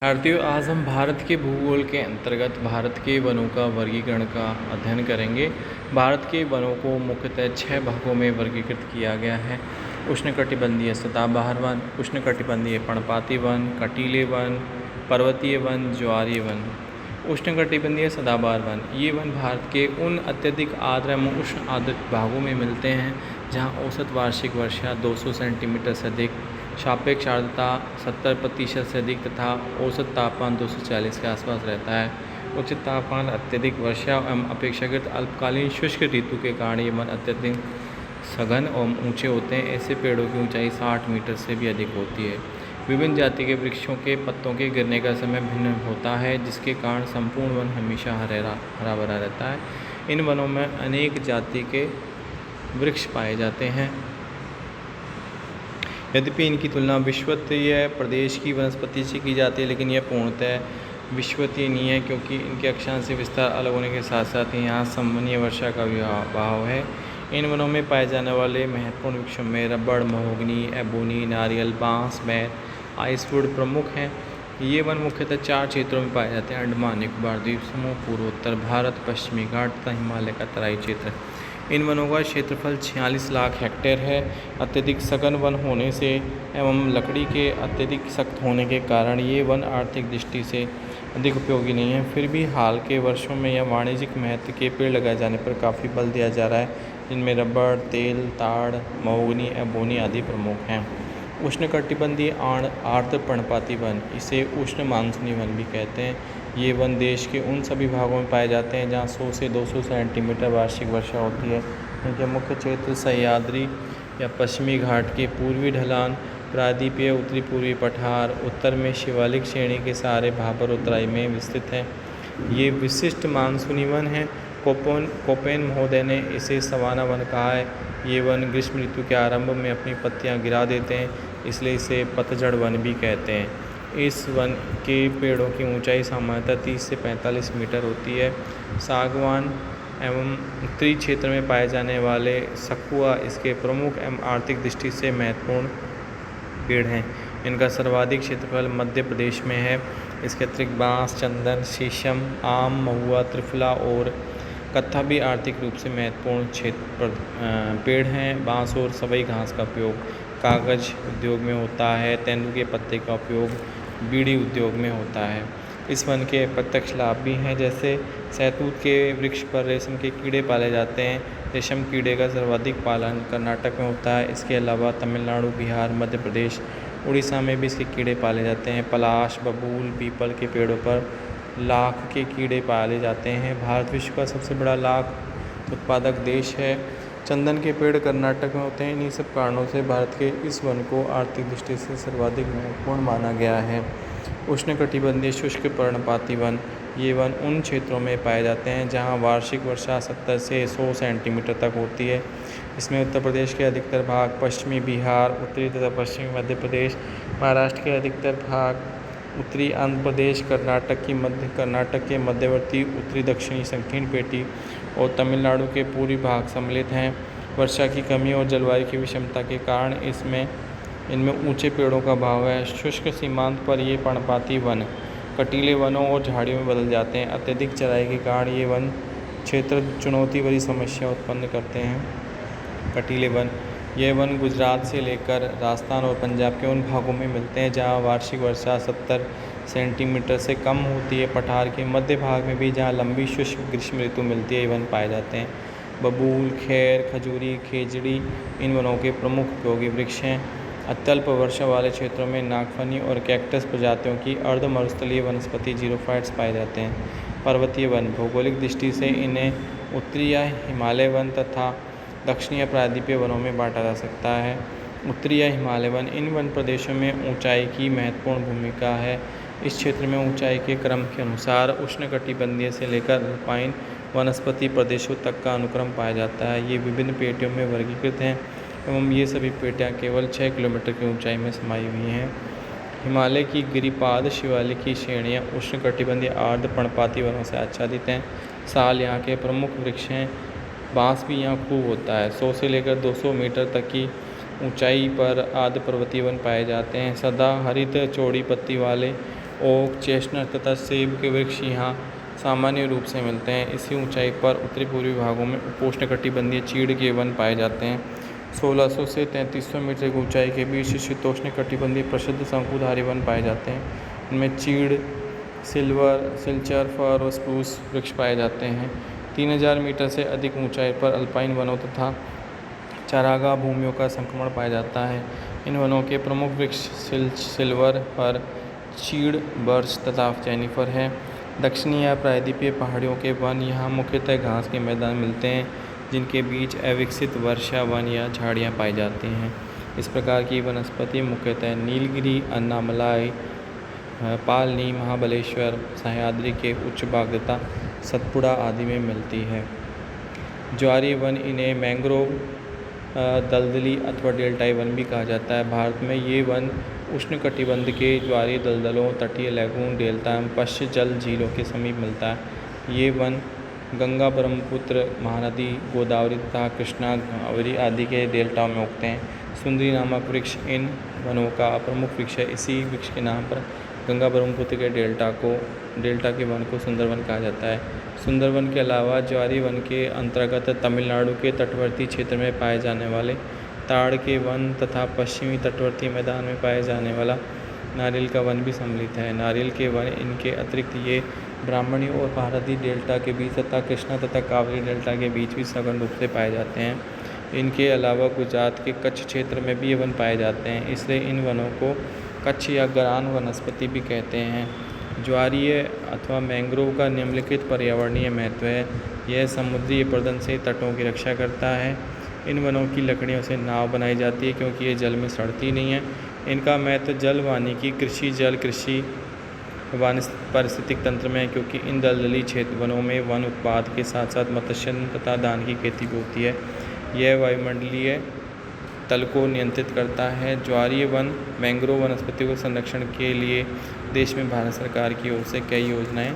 भारतीयों, आज हम भारत के भूगोल के अंतर्गत भारत के वनों का वर्गीकरण का अध्ययन करेंगे। भारत के वनों को मुख्यतः 6 भागों में वर्गीकृत किया गया है। उष्णकटिबंधीय सदाबहार वन, उष्णकटिबंधीय पर्णपाती वन, कटीले वन, पर्वतीय वन, ज्वारीय वन। उष्णकटिबंधीय सदाबहार वन, ये वन भारत के उन अत्यधिक आर्द्र एवं उष्ण आर्द्र भागों में मिलते हैं जहाँ औसत वार्षिक वर्षा 200 सेंटीमीटर से अधिक, सापेक्ष आर्द्रता 70% से अधिक तथा औसत तापमान 240 के आसपास रहता है। उच्च तापमान, अत्यधिक वर्षा एवं अपेक्षाकृत अल्पकालीन शुष्क ऋतु के कारण ये वन अत्यधिक सघन एवं ऊंचे होते हैं। ऐसे पेड़ों की ऊंचाई 60 मीटर से भी अधिक होती है। विभिन्न जाति के वृक्षों के पत्तों के गिरने का समय भिन्न होता है, जिसके कारण संपूर्ण वन हमेशा हरा भरा रहता है। इन वनों में अनेक जाति के वृक्ष पाए जाते हैं। यद्यपि इनकी तुलना विश्ववित्तीय प्रदेश की वनस्पति से की जाती है, लेकिन यह पूर्णतः विश्ववित्तीय नहीं है, क्योंकि इनके अक्षांश से विस्तार अलग होने के साथ साथ ही यहाँ संवहनीय वर्षा का भी अभाव है। इन वनों में पाए जाने वाले महत्वपूर्ण वृक्षों में रबड़, महोगनी, एबोनी, नारियल, बांस, बैर, आइसवुड प्रमुख हैं। ये वन मुख्यतः 4 क्षेत्रों में पाए जाते हैं: अंडमान निकोबार द्वीप समूह, पूर्वोत्तर भारत, पश्चिमी घाट तथा हिमालय का तराई क्षेत्र। इन वनों का क्षेत्रफल 46 लाख हेक्टेयर है। अत्यधिक सघन वन होने से एवं लकड़ी के अत्यधिक सख्त होने के कारण ये वन आर्थिक दृष्टि से अधिक उपयोगी नहीं है। फिर भी हाल के वर्षों में यह वाणिज्यिक महत्व के पेड़ लगाए जाने पर काफ़ी बल दिया जा रहा है, जिनमें रबड़, तेल, ताड़, महोगनी, एबोनी आदि प्रमुख हैं। उष्णकटिबंधीय आर्द्र पर्णपाती वन, इसे उष्ण मानसूनी वन भी कहते हैं। ये वन देश के उन सभी भागों में पाए जाते हैं जहाँ 100 से 200 सेंटीमीटर वार्षिक वर्षा होती है। इनके मुख्य क्षेत्र सह्याद्री या पश्चिमी घाट के पूर्वी ढलान, प्रायद्वीपीय उत्तरी पूर्वी पठार, उत्तर में शिवालिक श्रेणी के सहारे भाबर उत्तराई में विस्तृत हैं। ये विशिष्ट मानसूनी वन है। कोपेन महोदय ने इसे सवाना वन कहा है। ये वन ग्रीष्म ऋतु के आरंभ में अपनी पत्तियां गिरा देते हैं, इसलिए इसे पतझड़ वन भी कहते हैं। इस वन के पेड़ों की ऊंचाई सामान्यतः 30 से 45 मीटर होती है। सागवान एवं उत्तरी क्षेत्र में पाए जाने वाले सखुआ इसके प्रमुख एवं आर्थिक दृष्टि से महत्वपूर्ण पेड़ हैं। इनका सर्वाधिक क्षेत्रफल मध्य प्रदेश में है। इसके अतिरिक्त बांस, चंदन, शीशम, आम, महुआ, त्रिफला और कत्था भी आर्थिक रूप से महत्वपूर्ण पेड़ हैं। बांस और सवई घास का उपयोग कागज उद्योग में होता है। तेंदू के पत्ते का उपयोग बीड़ी उद्योग में होता है। इस वन के प्रत्यक्ष लाभ भी हैं, जैसे सहतूत के वृक्ष पर रेशम के कीड़े पाले जाते हैं। रेशम कीड़े का सर्वाधिक पालन कर्नाटक में होता है। इसके अलावा तमिलनाडु, बिहार, मध्य प्रदेश, उड़ीसा में भी इसके कीड़े पाले जाते हैं। पलाश, बबूल, पीपल के पेड़ों पर लाख के कीड़े पाले जाते हैं। भारत विश्व का सबसे बड़ा लाख उत्पादक देश है। चंदन के पेड़ कर्नाटक में होते हैं। इन्हीं सब कारणों से भारत के इस वन को आर्थिक दृष्टि से सर्वाधिक महत्वपूर्ण माना गया है। उष्णकटिबंधीय शुष्क पर्णपाती वन, ये वन उन क्षेत्रों में पाए जाते हैं जहाँ वार्षिक वर्षा 70 से 100 सेंटीमीटर तक होती है। इसमें उत्तर प्रदेश के अधिकतर भाग, पश्चिमी बिहार, उत्तरी तथा पश्चिमी मध्य प्रदेश, महाराष्ट्र के अधिकतर भाग, उत्तरी आंध्र प्रदेश, कर्नाटक के मध्यवर्ती उत्तरी दक्षिणी संकीर्ण पेटी और तमिलनाडु के पूर्वी भाग सम्मिलित हैं। वर्षा की कमी और जलवायु की विषमता के कारण इनमें ऊंचे पेड़ों का अभाव है। शुष्क सीमांत पर ये पर्णपाती वन कटीले वनों और झाड़ियों में बदल जाते हैं। अत्यधिक चराई के कारण ये वन क्षेत्र चुनौती भरी समस्या उत्पन्न करते हैं। कटीले वन, यह वन गुजरात से लेकर राजस्थान और पंजाब के उन भागों में मिलते हैं जहां वार्षिक वर्षा 70 सेंटीमीटर से कम होती है। पठार के मध्य भाग में भी जहां लंबी शुष्क ग्रीष्म ऋतु मिलती है, ये वन पाए जाते हैं। बबूल, खैर, खजूरी, खेजड़ी इन वनों के प्रमुख उपयोगी वृक्ष हैं। अत्यल्प वर्षा वाले क्षेत्रों में नागफनी और कैक्टस प्रजातियों की अर्ध मरुस्थलीय वनस्पति जीरोफाइट्स पाए जाते हैं। पर्वतीय वन, भौगोलिक दृष्टि से इन्हें उत्तरी या हिमालय वन तथा दक्षिणी प्रायद्वीपीय वनों में बांटा जा सकता है। उत्तरी या हिमालय वन, इन वन प्रदेशों में ऊंचाई की महत्वपूर्ण भूमिका है। इस क्षेत्र में ऊंचाई के क्रम के अनुसार उष्णकटिबंधीय से लेकर अल्पाइन वनस्पति प्रदेशों तक का अनुक्रम पाया जाता है। ये विभिन्न पेटियों में वर्गीकृत हैं एवं ये सभी पेटियाँ केवल 6 किलोमीटर की ऊंचाई में समाई हुई हैं। हिमालय की गिरिपाद शिवालिक की श्रेणियाँ उष्णकटिबंधीय आर्द्र पर्णपाती वनों से आच्छादित हैं। साल यहाँ के प्रमुख वृक्ष हैं। बांस भी यहाँ खूब होता है। 100 से लेकर 200 मीटर तक की ऊंचाई पर आर्द्र पर्वतीय वन पाए जाते हैं। सदा हरित चौड़ी पत्ती वाले ओक, चेस्टनट तथा सेब के वृक्ष यहाँ सामान्य रूप से मिलते हैं। इसी ऊंचाई पर उत्तरी पूर्वी भागों में उपोष्णकटिबंधीय चीड़ के वन पाए जाते हैं। 1600 से 3300 मीटर की ऊंचाई के बीच शीतोष्णकटिबंधीय प्रसिद्ध शंकुधारी वन पाए जाते हैं। इनमें चीड़, सिल्चर, फर और स्प्रूस वृक्ष पाए जाते हैं। 3000 मीटर से अधिक ऊंचाई पर अल्पाइन वनों तथा चारागाह भूमियों का संक्रमण पाया जाता है। इन वनों के प्रमुख वृक्ष सिल्वर, फर, चीड़, बर्च तथा जेनिफर है। दक्षिणी या प्रायद्वीपीय पहाड़ियों के वन यहाँ मुख्यतः घास के मैदान मिलते हैं, जिनके बीच अविकसित वर्षा वन या झाड़ियाँ पाई जाती हैं। इस प्रकार की वनस्पति मुख्यतः नीलगिरी, अन्नामलाई, पाल नीम, महाबलेश्वर, सह्याद्री के उच्च भाग तथा सतपुड़ा आदि में मिलती है। ज्वारीय वन, इन्हें मैंग्रोव, दलदली अथवा डेल्टाई वन भी कहा जाता है। भारत में ये वन उष्णकटिबंध के ज्वारीय दलदलों, तटीय लैगून, डेल्टा एवं पश्च जल झीलों के समीप मिलता है। ये वन गंगा, ब्रह्मपुत्र, महानदी, गोदावरी तथा कृष्णा, गोदावरी आदि के डेल्टाओं में उगते हैं। सुंदरी नामक वृक्ष इन वनों का प्रमुख वृक्ष है। इसी वृक्ष के नाम पर गंगा ब्रह्मपुत्र के डेल्टा के वन को सुंदरवन कहा जाता है। सुंदरवन के अलावा ज्वारीय वन के अंतर्गत तमिलनाडु के तटवर्ती क्षेत्र में पाए जाने वाले ताड़ के वन तथा पश्चिमी तटवर्ती मैदान में पाए जाने वाला नारियल का वन भी सम्मिलित है। नारियल के वन, इनके अतिरिक्त ये ब्राह्मणी और भारती डेल्टा के बीच तथा कृष्णा तथा कावेरी डेल्टा के बीच भी सघन रूप से पाए जाते हैं। इनके अलावा गुजरात के कच्छ क्षेत्र में भी ये वन पाए जाते हैं, इसलिए इन वनों को कच्छ या गरान वनस्पति भी कहते हैं। ज्वारीय अथवा मैंग्रोव का निम्नलिखित पर्यावरणीय महत्व है। यह समुद्री अपरदन से तटों की रक्षा करता है। इन वनों की लकड़ियों से नाव बनाई जाती है क्योंकि ये जल में सड़ती नहीं है। इनका महत्व जल, वानिकी, कृषि, जल कृषि, पारिस्थितिक तंत्र में है, क्योंकि इन दलदली क्षेत्र वनों में वन उत्पाद के साथ साथ मत्स्य तथा धान की खेती भी होती है। यह वायुमंडलीय तल को नियंत्रित करता है। ज्वारीय वन, मैंग्रोव वनस्पति को संरक्षण के लिए देश में भारत सरकार की ओर से कई योजनाएं